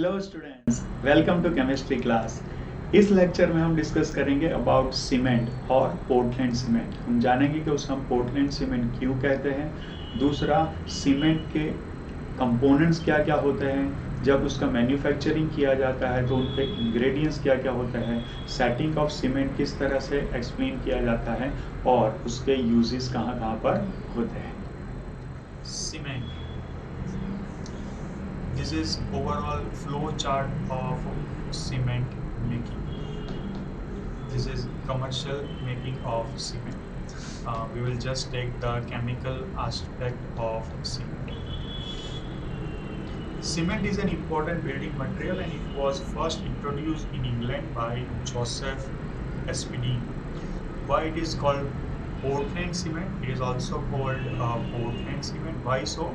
Hello students, welcome to chemistry class. इस lecture में हम डिस्कस करेंगे अबाउट सीमेंट और पोर्टलैंड सीमेंट। हम जानेंगे कि उसे हम पोर्टलैंड सीमेंट क्यों कहते हैं। दूसरा, सीमेंट के कंपोनेंट्स क्या क्या होते हैं, जब उसका मैन्युफैक्चरिंग किया जाता है तो उनके इंग्रेडिएंट्स क्या क्या होते हैं, सेटिंग ऑफ सीमेंट किस तरह से एक्सप्लेन किया जाता है और उसके यूजेस कहाँ कहाँ पर होते हैं। Cement. This is overall flow chart of cement making. This is commercial making of cement. We will just take the chemical aspect of cement. Cement is an important building material and it was first introduced in England by Joseph Espedin. Why it is called Portland cement? It is also called Portland cement. Why so?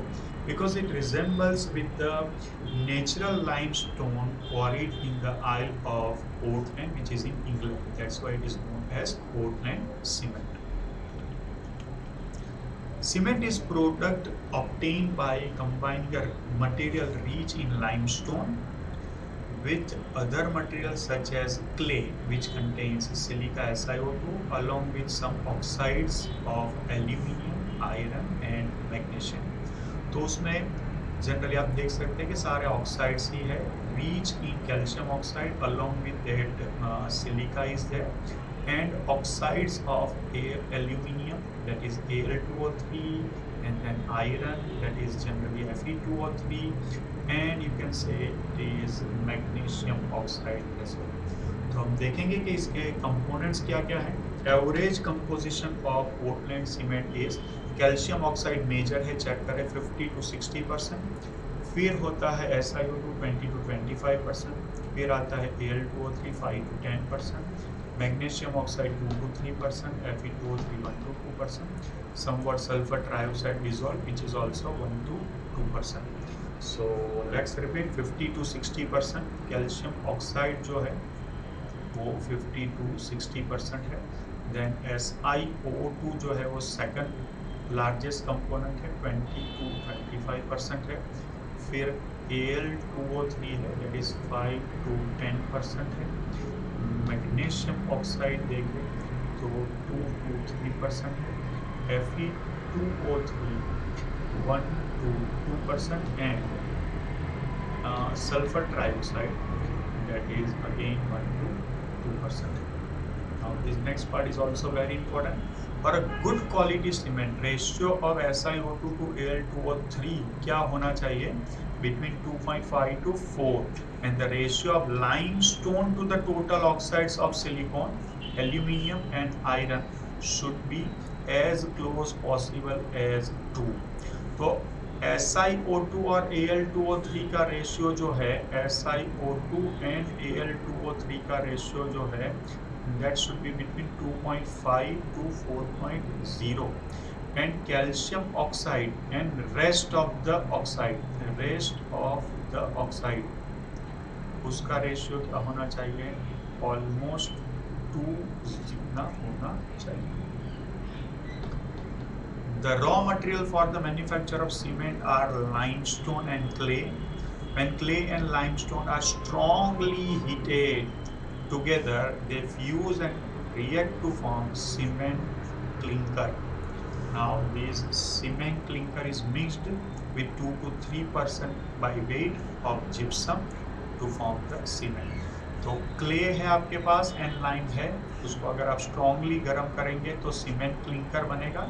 Because it resembles with the natural limestone quarried in the Isle of Portland, which is in England. That's why it is known as Portland cement. Cement is product obtained by combining a material rich in limestone with other materials such as clay, which contains silica SiO2 along with some oxides of aluminium, iron and magnesium. तो उसमें generally आप देख सकते हैं कि सारे oxides ही है, rich in calcium oxide along with that silica is there and oxides of aluminium, that is Al2O3, and then iron, that is generally Fe2O3, and you can say it is magnesium oxide as well. तो हम देखेंगे कि इसके components क्या क्या हैं. Average composition of Portland cement is calcium oxide major है, check करें 50 to 60%. फिर होता है SiO2 20 to 25%. फिर आता है Al2O3 5 to 10%. Magnesium oxide 2 to 3%, Fe2O3 1 to 2%, somewhat sulfur trioxide dissolved which is also 1 to 2%. So let's repeat 50 to 60% calcium oxide जो है वो 50 to 60% है. Then SiO2 जो है वो सेकंड लार्जेस्ट कंपोनेंट है 20 to 25% है. फिर Al2O3 है that is 5 to 10% है. मैग्नीशियम ऑक्साइड देखें तो 2 to 3% है. Fe2O3 1 to 2% and sulfur trioxide that is again 1 to 2%. Now this next part is also very important. For a good quality cement, ratio of SiO2 to Al2O3 क्या होना चाहिए? Between 2.5 to 4, and the ratio of limestone to the total oxides of silicon, aluminium and iron should be as close possible as 2. तो SiO2 और Al2O3 का ratio जो है, SiO2 and Al2O3 का ratio जो है, that should be between 2.5 to 4.0. and calcium oxide and rest of the oxide उसका ratio क्या होना चाहिए? ऑलमोस्ट 2 जितना होना चाहिए. The raw material for the manufacture of cement are limestone and clay. When clay and limestone are strongly heated together, they fuse and react to form cement clinker. Now this cement clinker is mixed with 2 to 3% by weight of gypsum to form the cement. तो clay है आपके पास and lime है, उसको अगर आप strongly गर्म करेंगे तो सीमेंट क्लिंकर बनेगा.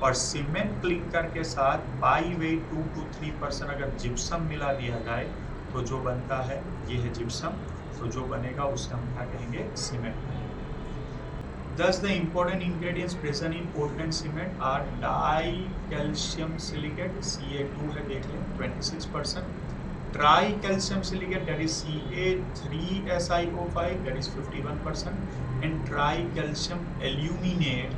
और सीमेंट क्लिंकर के साथ बाई वेट 2 to 3% अगर जिप्सम मिला दिया जाए तो जो बनता है ये है जिप्सम. तो जो बनेगा उसे हम क्या कहेंगे? Cement. Thus the important ingredients present in Portland cement are dicalcium silicate, Ca2 है देख लें 26%, tricalcium silicate that is Ca3SiO5 that is 51%, and tricalcium aluminate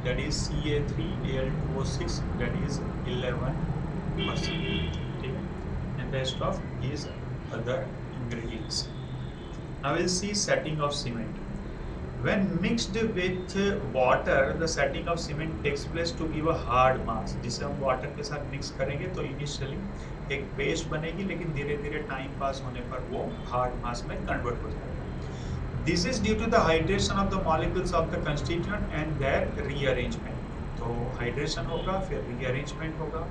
that is Ca3Al2O6 that is 11%. And rest of is other ingredients. Now we'll see setting of cement. When mixed with water, the setting of cement takes place to give a hard mass. जिसे हम water के साथ mix करेंगे तो initially एक paste बनेगी, लेकिन धीरे धीरे टाइम पास होने पर वो हार्ड मास में कन्वर्ट हो जाएगा. This is due to the hydration of the molecules of the constituent and their rearrangement. तो हाइड्रेशन होगा, फिर रीअरेंजमेंट होगा.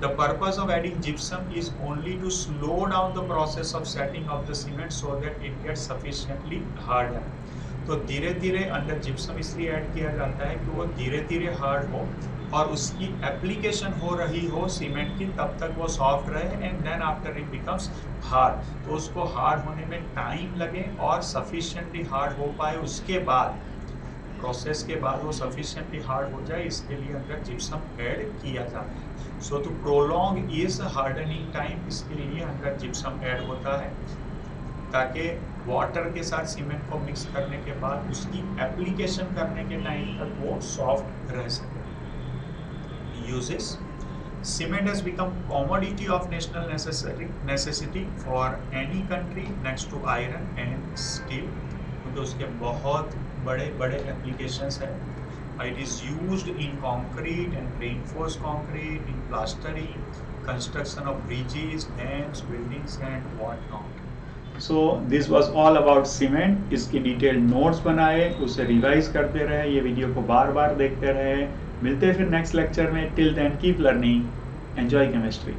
The purpose of adding gypsum is only to slow down the process of setting of the cement so that it gets sufficiently harder. तो धीरे धीरे अंदर gypsum इसलिए add किया जाता है कि वो धीरे धीरे हार्ड हो और उसकी एप्लीकेशन हो रही हो सीमेंट की, तब तक वो सॉफ्ट रहे and then after it becomes hard. तो उसको हार्ड होने में टाइम लगे और सफिशिएंटली हार्ड हो पाए, उसके बाद प्रोसेस के बाद वो सफिशिएंटली हार्ड हो जाए, इसके लिए अंदर जिप्सम ऐड किया जाता है. So to prolong is hardening time, इसके लिए अंदर जिप्सम ऐड होता है ताकि वाटर के साथ सीमेंट को मिक्स करने के बाद उसकी एप्लीकेशन करने के टाइम तक वो सॉफ्ट रह सके. Uses: cement has become commodity of national necessity for any country next to iron and steel, क्योंकि उसके बहुत बड़े बड़े एप्लीकेशंस हैं. It is used in concrete and reinforced concrete, in plastering, construction of bridges, dams, buildings and whatnot. So this was all about cement. इसकी detail notes बनाए, उसे revise करते रहे, ये वीडियो को बार बार देखते रहे. मिलते हैं फिर नेक्स्ट लेक्चर में. Till then keep learning, enjoy chemistry.